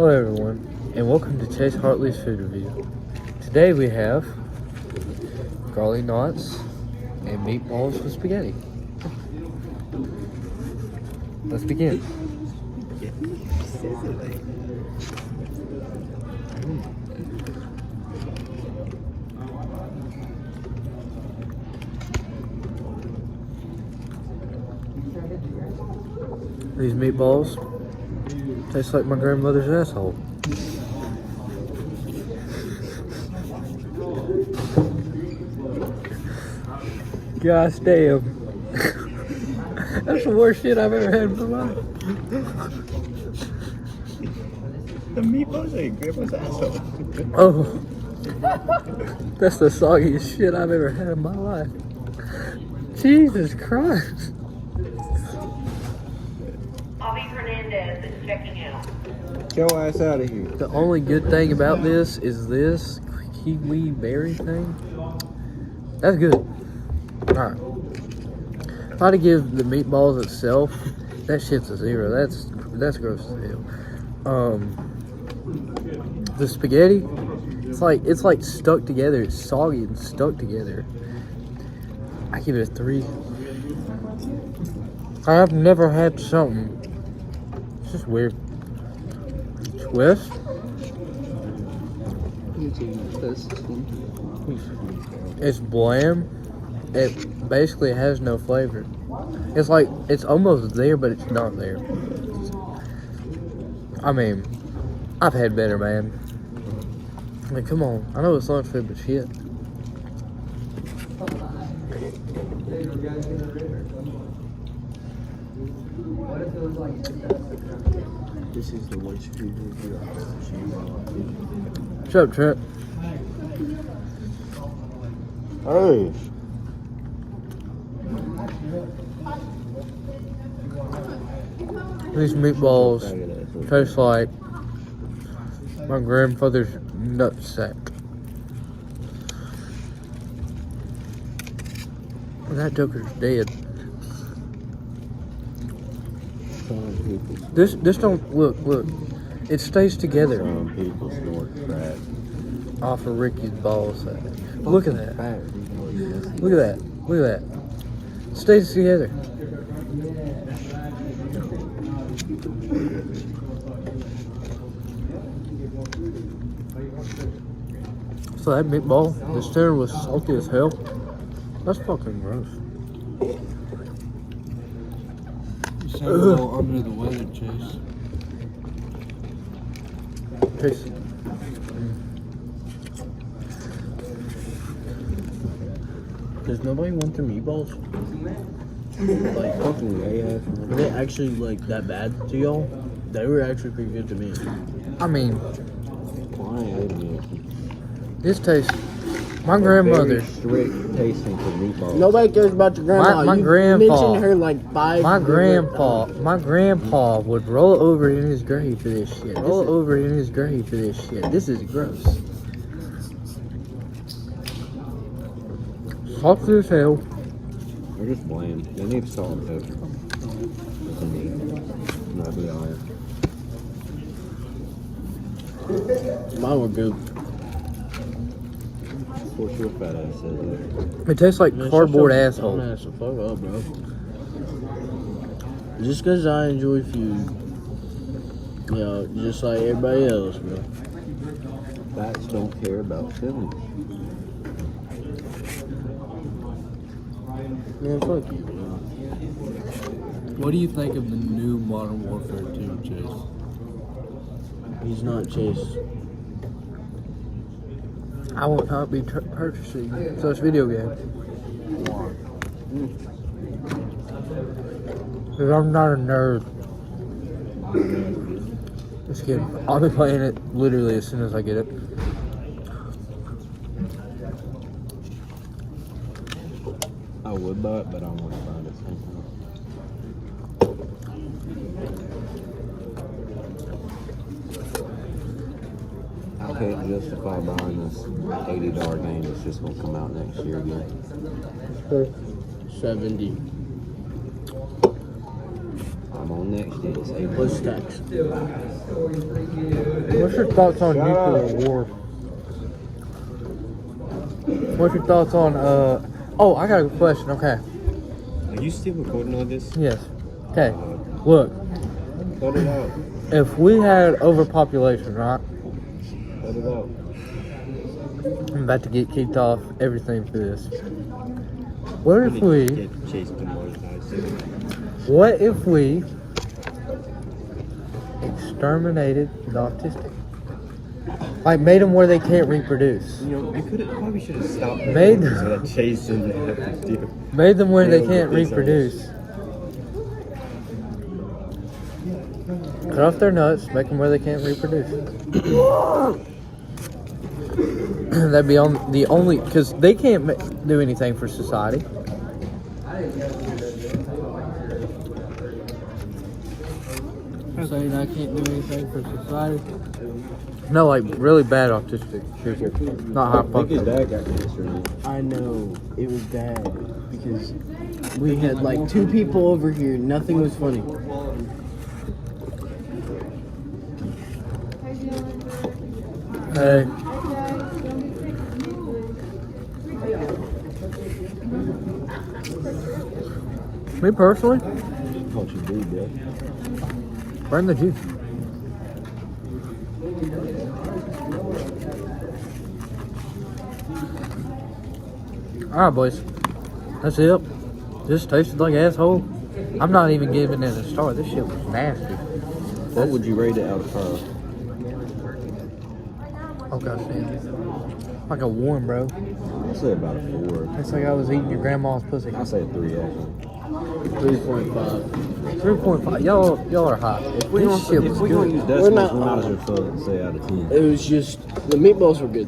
Hello everyone, and welcome to Chase Hartley's food review. Today we have garlic knots and meatballs with spaghetti. Let's begin. These meatballs taste like my grandmother's asshole. Gosh damn. That's the worst shit I've ever had in my life. The meatballs ain't grandma's asshole. Oh. That's the soggiest shit I've ever had in my life. Jesus Christ. Hernandez is checking out. Get your ass out of here. The only good thing about this is this kiwi berry thing. That's good. Alright. If I had to give the meatballs itself, that shit's a 0. That's gross as hell. The spaghetti, it's like stuck together. It's soggy and stuck together. I give it a 3. I have never had something. It's just weird. Twist. It's bland. It basically has no flavor. It's like, it's almost there, but it's not there. I mean, I've had better, man. I mean, come on. I know it's lunch food, but shit. This is the worst food review I've What's up, Trent? Hey. These meatballs taste like my grandfather's nutsack. That joker's dead. This don't look. It stays together. Some people snort crack. Off of Ricky's ball sack. Look at that. Look at that. Look at that. It stays together. So that meatball, the center was salty as hell. That's fucking gross. You sound a little under the weather, Chase. Taste. Does nobody want their meatballs? Like, Fucking gay ass. were they actually like that bad to y'all? They were actually pretty good to me. I mean, Why ain't this tastes. My grandmother. Very strict tasting for meatballs. Nobody cares about your grandma. My You grandpa. mentioned her like 5. My grandpa would roll over in his grave for this shit. Roll over in his grave for this shit. This is gross. Salty as hell. They're just bland. They need salt and pepper. That's a need. Not be honest. Mine were good. Of course, your fat ass says that. It tastes like cardboard asshole. Don't ask the fuck up, bro. Just because I enjoy food, you know, just like everybody else, bro. Fats don't care about feelings. Man, fuck you, bro. What do you think of the new Modern Warfare 2, Chase? He's not Chase. I will not be purchasing such video game. Because I'm not a nerd. Just kidding. I'll be playing it literally as soon as I get it. I would buy it, but I want to buy it at the same time. I can't justify buying this $80 game that's just going to come out next year again. 70. I I'm on next day. It's A+. Plus tax. What's your thoughts on nuclear war? What's your thoughts on, oh, I got a question, okay. Are you still recording all this? Yes. Okay, look, Cut it out. if we had overpopulation, right? Cut it out. I'm about to get kicked off everything for this. What if we, what if we exterminated the autistic? Like made them where they can't reproduce. You know, you probably should have stopped Made- so that Chase didn't have to do. Made them where they Yeah, can't with these reproduce. Cut off their nuts, make them where they can't reproduce. That'd be on the only, because they can't do anything for society. You're saying I can't do anything for society? No, like really bad autistic people, not high I think his functioning. dad got cancer. I know it was bad because we had like 2 people over here. Nothing was funny. Hey, me personally, What you do, bro? burn the juice. All right, boys, that's it. This tasted like asshole. I'm not even giving it a star. This shit was nasty. What would you rate it out of 5? Oh gosh, damn. Like a 1, bro. I'll say about a 4. It's like I was eating your grandma's pussy. I'll say a 3 actually. 3.5. 3.5. Y'all are hot. If we This don't, shit if was we don't good. use decimals, not- we might as well say out of 10. It was just the meatballs were good.